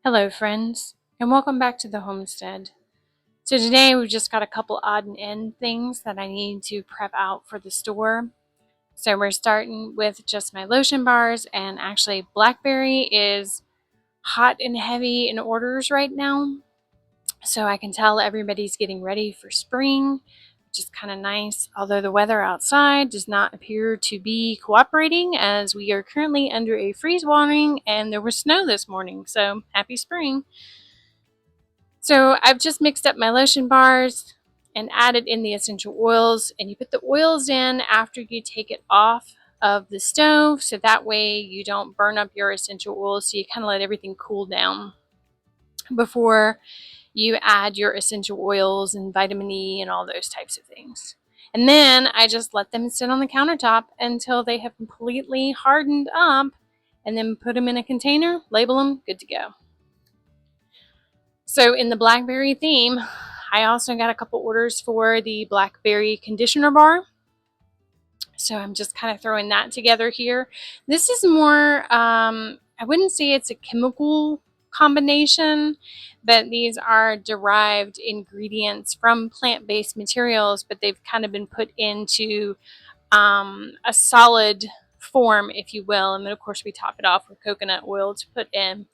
Hello friends, and welcome back to the homestead. So today we've just got a couple odd and end things that I need to prep out for the store. So we're starting with just my lotion bars, and actually Blackberry is hot and heavy in orders right now. So I can tell everybody's getting ready for spring, which is kind of nice, although the weather outside does not appear to be cooperating as we are currently under a freeze warning and there was snow this morning. So happy spring. So I've just mixed up my lotion bars and added in the essential oils, and you put the oils in after you take it off of the stove, so that way you don't burn up your essential oils. So you kind of let everything cool down before you add your essential oils and vitamin E and all those types of things. And then I just let them sit on the countertop until they have completely hardened up, and then put them in a container, label them, good to go. So in the Blackberry theme, I also got a couple orders for the Blackberry conditioner bar. So I'm just kind of throwing that together here. This is more, I wouldn't say it's a chemical combination, but these are derived ingredients from plant-based materials, but they've kind of been put into a solid form, if you will. And then of course we top it off with coconut oil to put in.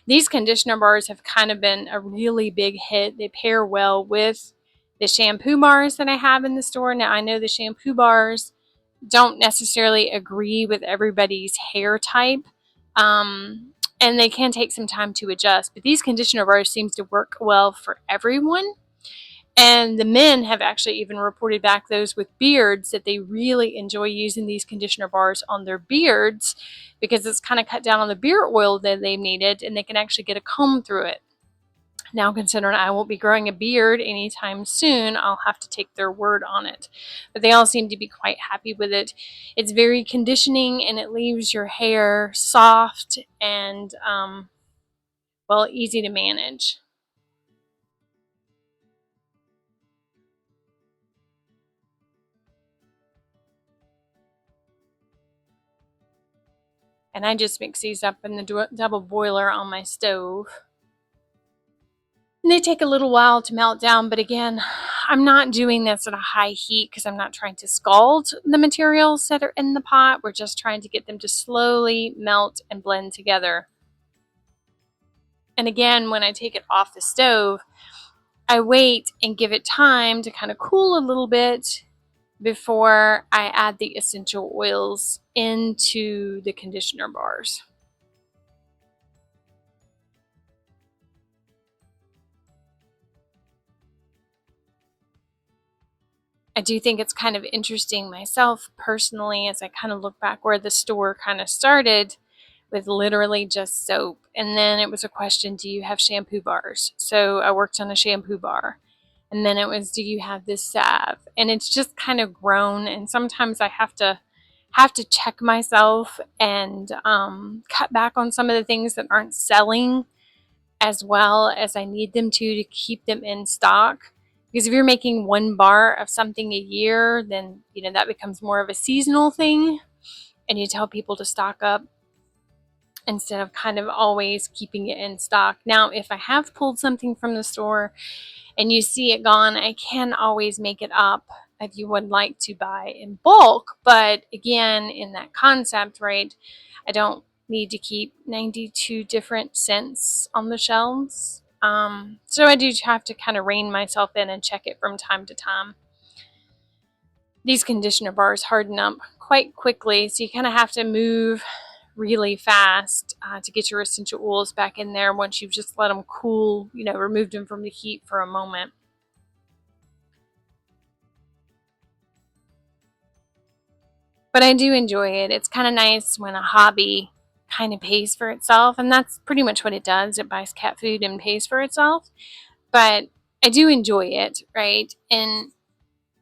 These conditioner bars have kind of been a really big hit. They pair well with the shampoo bars that I have in the store. Now, I know the shampoo bars don't necessarily agree with everybody's hair type, and they can take some time to adjust. But these conditioner bars seems to work well for everyone. And the men have actually even reported back, those with beards, that they really enjoy using these conditioner bars on their beards because it's kind of cut down on the beard oil that they needed, and they can actually get a comb through it. Now, considering I won't be growing a beard anytime soon, I'll have to take their word on it. But they all seem to be quite happy with it. It's very conditioning, and it leaves your hair soft and, well, easy to manage. And I just mix these up in the double boiler on my stove. And they take a little while to melt down, but again, I'm not doing this at a high heat because I'm not trying to scald the materials that are in the pot. We're just trying to get them to slowly melt and blend together. And again, when I take it off the stove, I wait and give it time to kind of cool a little bit before I add the essential oils into the conditioner bars. I do think it's kind of interesting myself personally, as I kind of look back where the store kind of started with literally just soap. And then it was a question, do you have shampoo bars? So I worked on a shampoo bar. And then it was, do you have this salve? And it's just kind of grown. And sometimes I have to check myself and cut back on some of the things that aren't selling as well as I need them to keep them in stock. Because if you're making one bar of something a year, then that becomes more of a seasonal thing, and you tell people to stock up instead of kind of always keeping it in stock. Now, if I have pulled something from the store and you see it gone, I can always make it up if you would like to buy in bulk. But again, in that concept, right, I don't need to keep 92 different scents on the shelves. So I do have to kind of rein myself in and check it from time to time. These conditioner bars harden up quite quickly, so you kind of have to move really fast to get your essential oils back in there once you've just let them cool, removed them from the heat for a moment. But I do enjoy it. It's kind of nice when a hobby kind of pays for itself, and that's pretty much what it does. It buys cat food and pays for itself. But I do enjoy it, right? And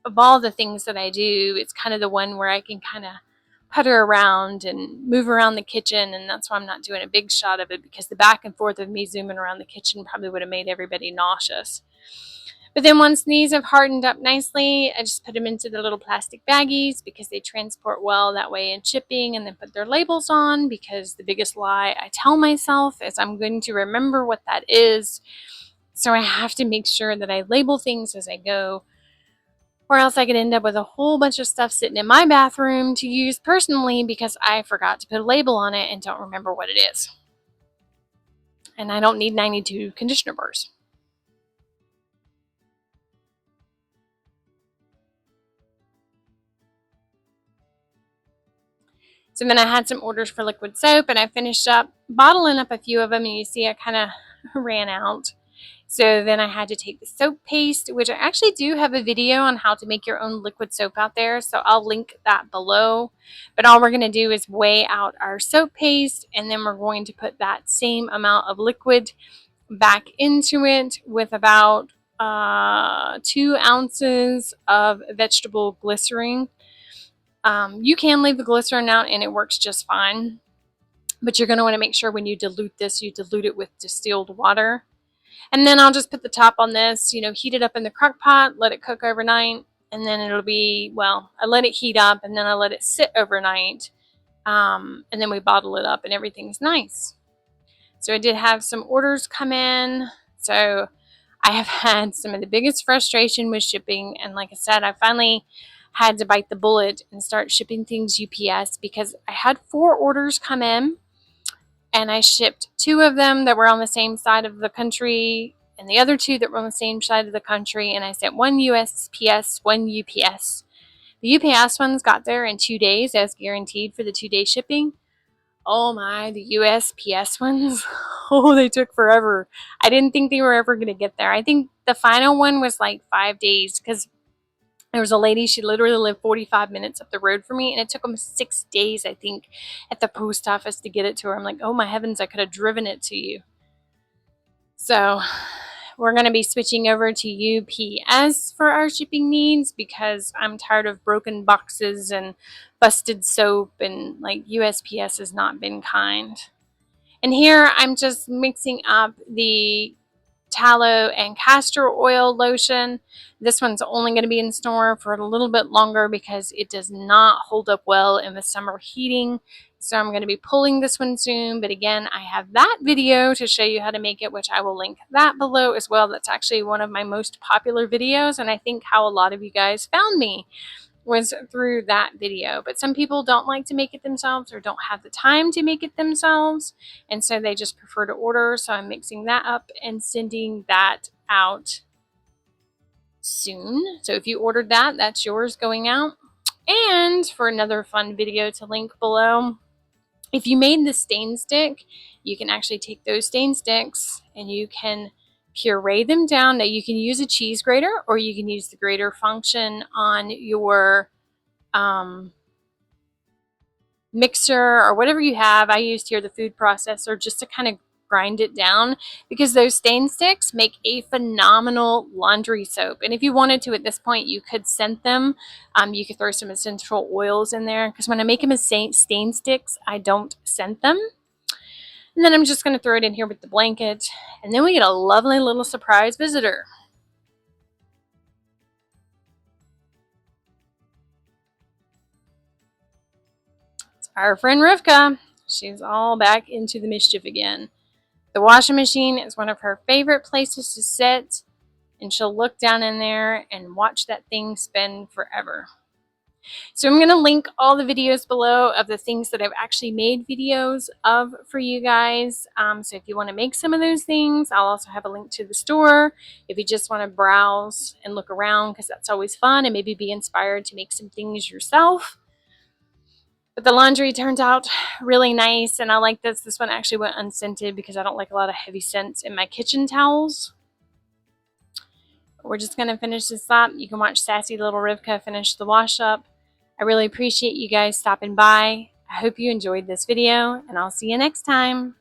of all the things that I do, it's kind of the one where I can kind of putter around and move around the kitchen, and that's why I'm not doing a big shot of it, because the back and forth of me zooming around the kitchen probably would have made everybody nauseous. But then once these have hardened up nicely, I just put them into the little plastic baggies because they transport well that way in shipping, and then put their labels on, because the biggest lie I tell myself is I'm going to remember what that is. So I have to make sure that I label things as I go, or else I could end up with a whole bunch of stuff sitting in my bathroom to use personally because I forgot to put a label on it and don't remember what it is. And I don't need 92 conditioner bars. So then I had some orders for liquid soap, and I finished up bottling up a few of them, and you see I kind of ran out. So then I had to take the soap paste, which I actually do have a video on how to make your own liquid soap out there, so I'll link that below. But all we're going to do is weigh out our soap paste, and then we're going to put that same amount of liquid back into it with about 2 ounces of vegetable glycerin. You can leave the glycerin out and it works just fine, but you're going to want to make sure when you dilute this, you dilute it with distilled water. And then I'll just put the top on this, heat it up in the crock pot, let it cook overnight, and then it'll be, well, I let it heat up and then I let it sit overnight, and then we bottle it up and everything's nice. So I did have some orders come in, so I have had some of the biggest frustration with shipping, and like I said, I finally had to bite the bullet and start shipping things UPS, because I had 4 orders come in, and I shipped 2 of them that were on the same side of the country and the other 2 that were on the same side of the country, and I sent 1 USPS, 1 UPS. The UPS ones got there in 2 days as guaranteed for the 2-day shipping. Oh my, the USPS ones, oh, they took forever. I didn't think they were ever going to get there. I think the final one was like 5 days, because there was a lady, she literally lived 45 minutes up the road from me, and it took them 6 days, I think, at the post office to get it to her. I'm like, oh my heavens, I could have driven it to you. So we're going to be switching over to UPS for our shipping needs, because I'm tired of broken boxes and busted soap, and like USPS has not been kind. And here I'm just mixing up the tallow and castor oil lotion. This one's only going to be in store for a little bit longer because it does not hold up well in the summer heating. So I'm going to be pulling this one soon. But again, I have that video to show you how to make it, which I will link that below as well. That's actually one of my most popular videos, and I think how a lot of you guys found me was through that video. But some people don't like to make it themselves or don't have the time to make it themselves, and so they just prefer to order. So I'm mixing that up and sending that out soon. So if you ordered that, that's yours going out. And for another fun video to link below, if you made the stain stick, you can actually take those stain sticks and you can puree them down. Now you can use a cheese grater, or you can use the grater function on your mixer or whatever you have. I used here the food processor just to kind of grind it down, because those stain sticks make a phenomenal laundry soap. And if you wanted to at this point, you could scent them. You could throw some essential oils in there, because when I make them as stain sticks, I don't scent them. And then I'm just going to throw it in here with the blanket, and then we get a lovely little surprise visitor. It's our friend Rivka. She's all back into the mischief again. The washing machine is one of her favorite places to sit, and she'll look down in there and watch that thing spin forever. So I'm going to link all the videos below of the things that I've actually made videos of for you guys. So if you want to make some of those things, I'll also have a link to the store if you just want to browse and look around, because that's always fun, and maybe be inspired to make some things yourself. But the laundry turned out really nice, and I like this. This one actually went unscented because I don't like a lot of heavy scents in my kitchen towels. We're just going to finish this up. You can watch sassy little Rivka finish the wash up. I really appreciate you guys stopping by. I hope you enjoyed this video, and I'll see you next time.